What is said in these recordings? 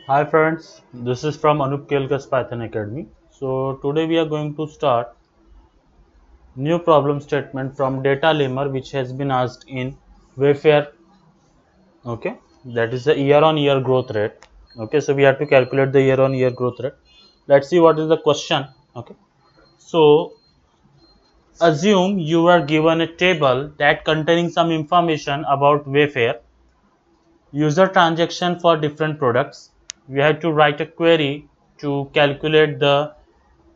Hi friends, this is from Anup Kelkar's Python Academy. So today we are going to start new problem statement from data lemma which has been asked in Wayfair. Okay, that is the year on year growth rate. Okay, so we have to calculate the year on year growth rate. Let's see what is the question. Okay, so assume you are given a table that containing some information about Wayfair user transaction for different products. We have to write a query to calculate the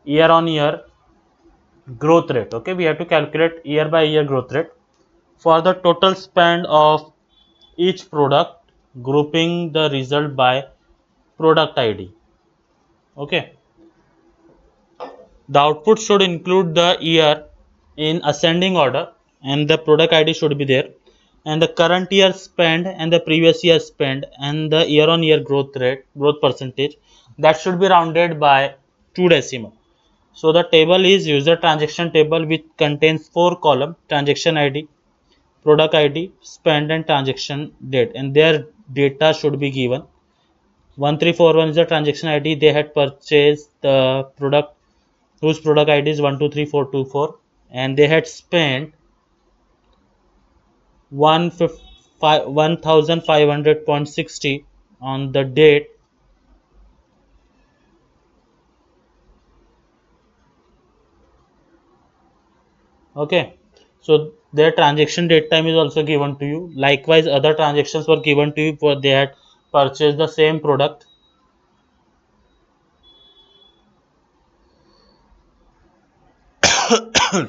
year on year growth rate. Okay, we have to calculate year by year growth rate for the total spend of each product, grouping the result by product id. Okay, the output should include the year in ascending order and the product id should be there, and the current year spend and the previous year spend and the year on year growth percentage that should be rounded by 2 decimal. So the table is user transaction table which contains 4 column: transaction id, product id, spend and transaction date, and their data should be given. 1341 is the transaction id. They had purchased the product whose product id is 123424, and they had spent 1500.60 on the date. Okay, so their transaction date time is also given to you. Likewise, other transactions were given to you for they had purchased the same product.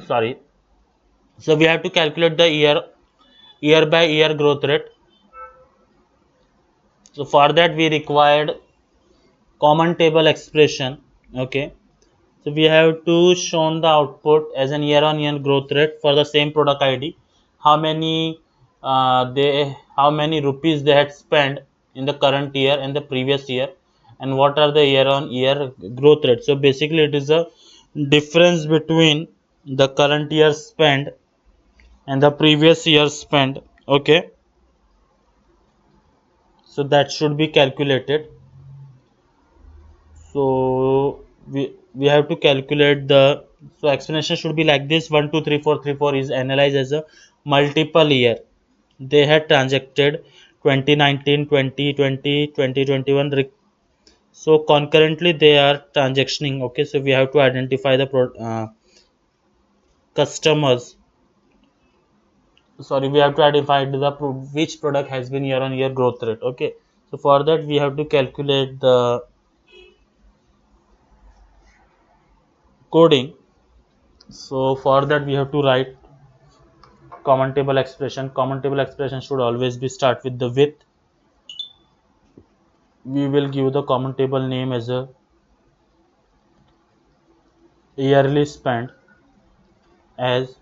Sorry. So we have to calculate the year by year growth rate. So for that we required common table expression. Okay, so we have to shown the output as an year on year growth rate for the same product id, how many how many rupees they had spent in the current year and the previous year, and what are the year on year growth rate. So basically it is a difference between the current year spend and the previous year spend. Okay, so that should be calculated. So we have to calculate the, so explanation should be like this: 123434 is analyzed as a multiple year. They had transacted 2019, 2020, 2021. So concurrently they are transactioning. Okay, so we have to identify the customers. Sorry, we have to identify which product has been year on year growth rate. Okay, so for that we have to calculate the coding. So for that we have to write common table expression. Common table expression should always be start with the with. We will give the common table name as a yearly spend, as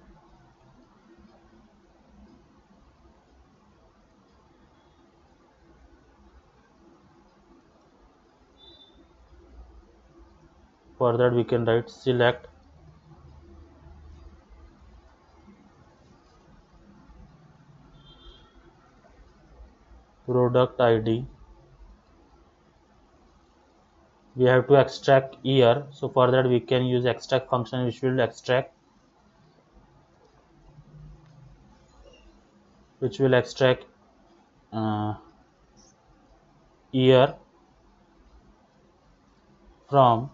for that we can write select product id. We have to extract year, so for that we can use extract function which will extract uh, year from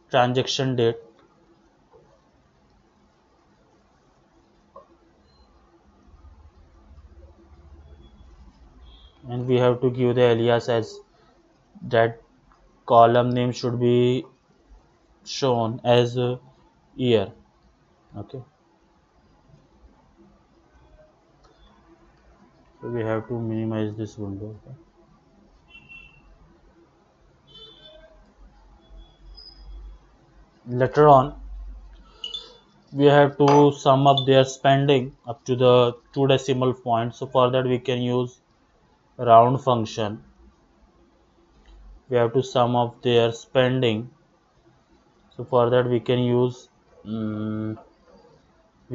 transaction date, and we have to give the alias as that column name should be shown as year. Okay, so we have to minimize this window. Okay. Later on we have to sum up their spending up to the 2 decimal points. So for that we can use round function. We have to sum up their spending. So for that we can use we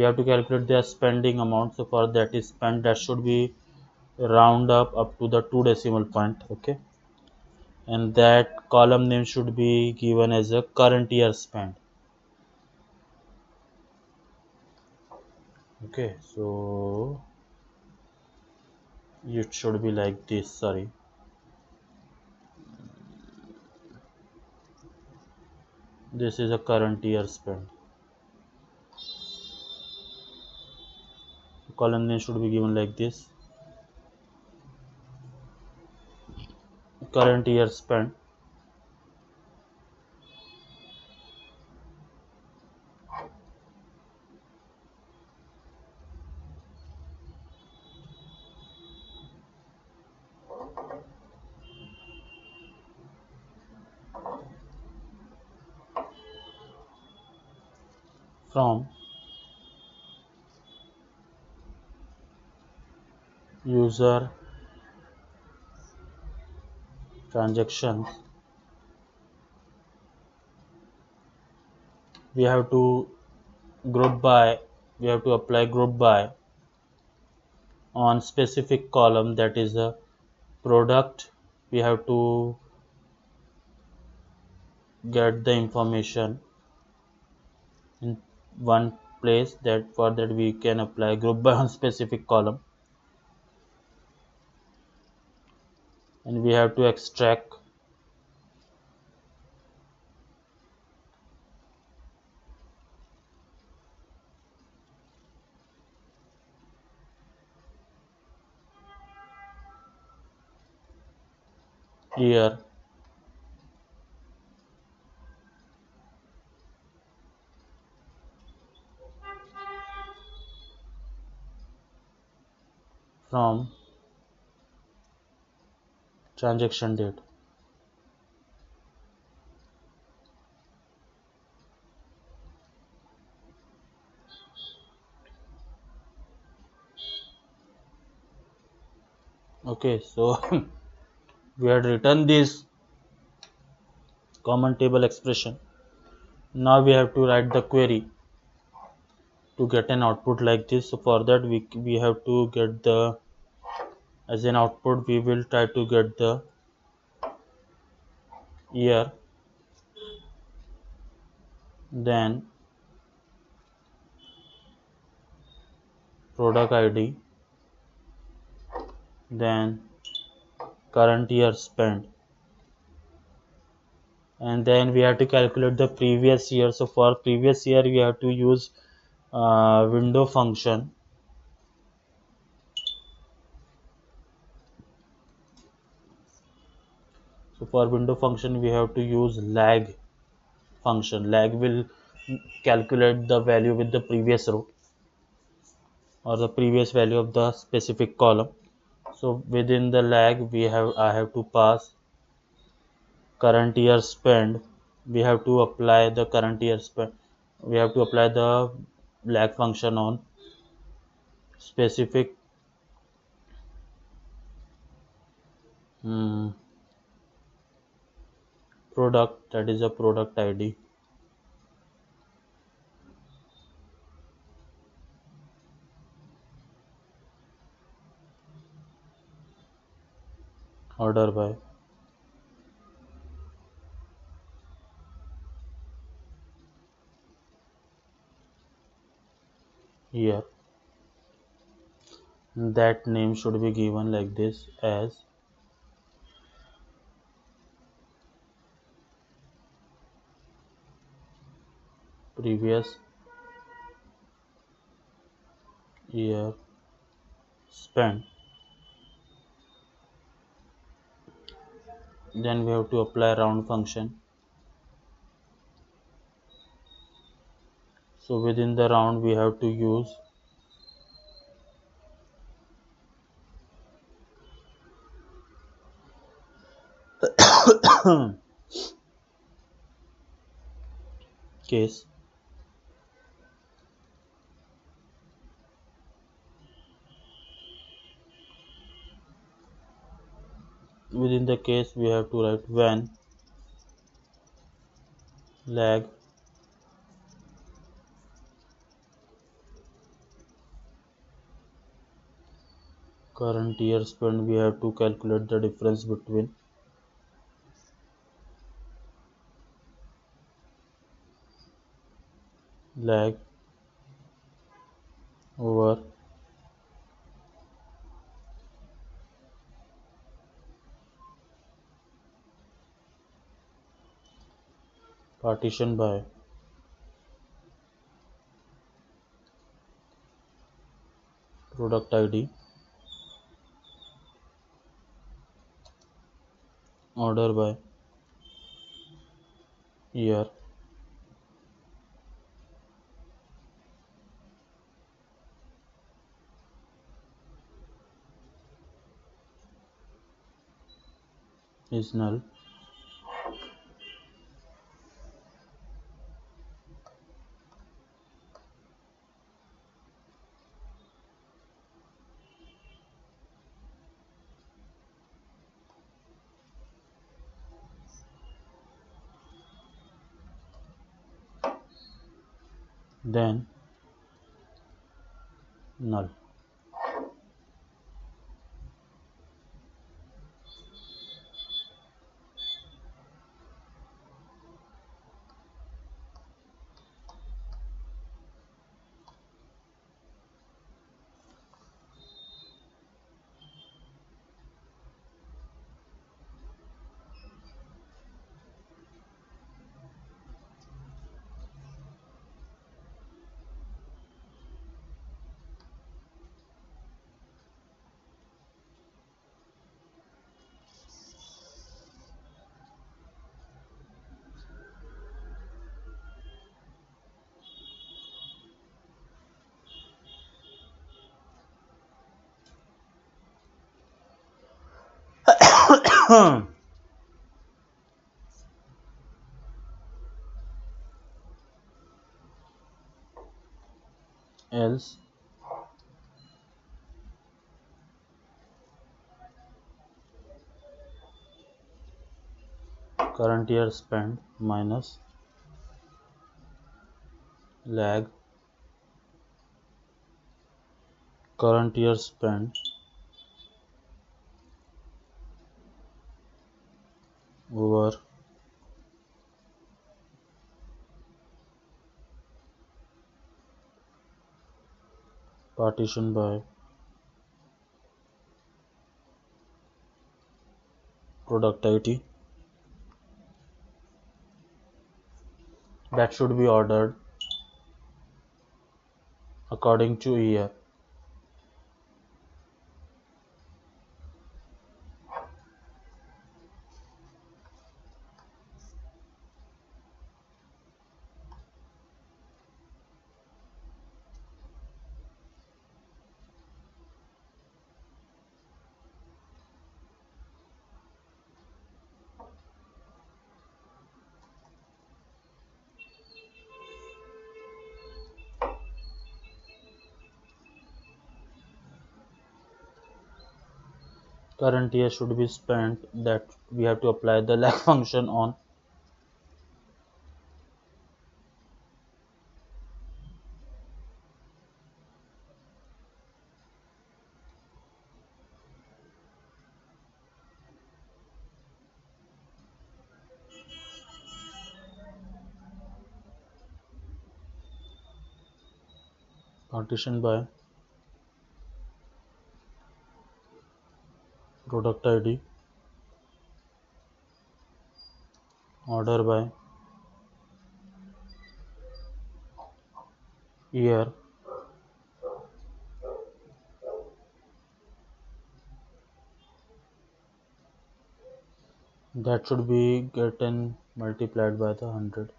have to calculate their spending amount. So for that is spend, that should be round up to the 2 decimal point. Okay, and that column name should be given as a current year spent. Okay, so it should be like this. Sorry, this is a current year spent. Column name should be given like this: current year spent. From user transactions, we have to group by, we have to apply group by on specific column, that is a product. We have to get the information in one place, that for that we can apply group by on specific column, and we have to extract year from transaction date. Okay, so we had written this common table expression. Now we have to write the query to get an output like this. So for that we have to get the, as an output we will try to get the year, then product ID, then current year spent, and then we have to calculate the previous year. So for previous year we have to use window function. So for window function we have to use lag function. Lag will calculate the value with the previous row or the previous value of the specific column. So within the lag I have to pass current year spend. We have to apply the current year spend. We have to apply the lag function on specific hmm, product, that is a product ID. Order by year. That name should be given like this as previous year spent. Then we have to apply round function. So within the round we have to use case. Within the case we have to write when lag current year spend. We have to calculate the difference between lag over partition by product ID, order by year, is null. Then null. Else current year spend minus lag current year spend over partition by product ID, that should be ordered according to year. Current year should be spent, that we have to apply the lag function on. Partition by product ID, order by year, that should be getting multiplied by the 100.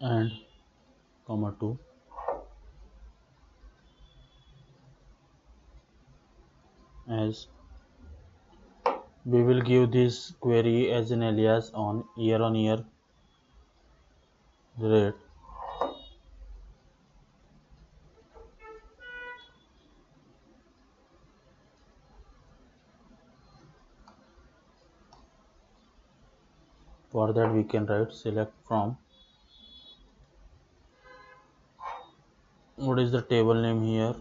and comma 2, as we will give this query as an alias on year rate. For that we can write select from, what is the table name here,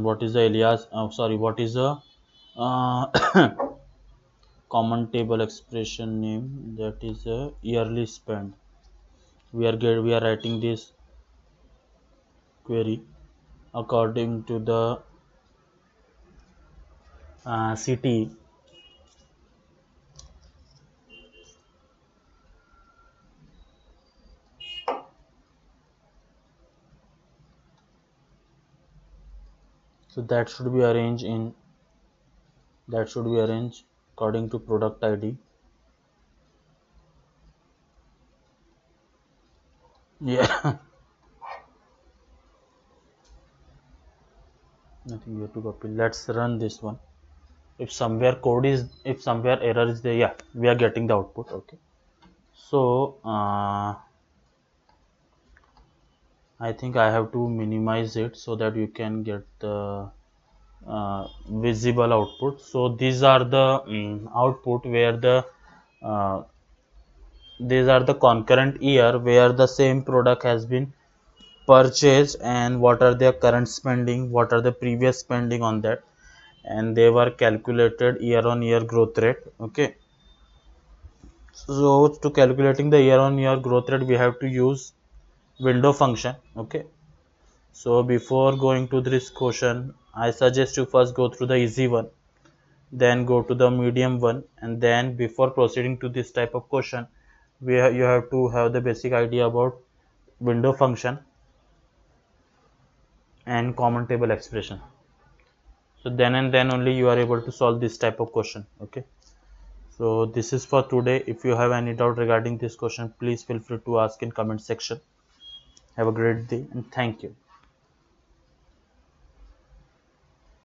what is the alias, sorry, what is the uh, common table expression name, that is a yearly spend. We are writing this query according to the city. So that should be arranged according to product ID. Yeah. Nothing here to copy. Let's run this one. If somewhere error is there, yeah, we are getting the output. Okay. So I think I have to minimize it so that you can get the visible output. So these are the output where uh, these are the concurrent year where the same product has been purchased, and what are their current spending, what are the previous spending on that, and they were calculated year on year growth rate. Okay. So to calculating the year on year growth rate, we have to use window function. Okay. So before going to this question, I suggest you first go through the easy one, then go to the medium one, and then before proceeding to this type of question, you have to have the basic idea about window function and common table expression. So then and then only you are able to solve this type of question. Okay. So this is for today. If you have any doubt regarding this question, please feel free to ask in comment section. Have a great day and thank you.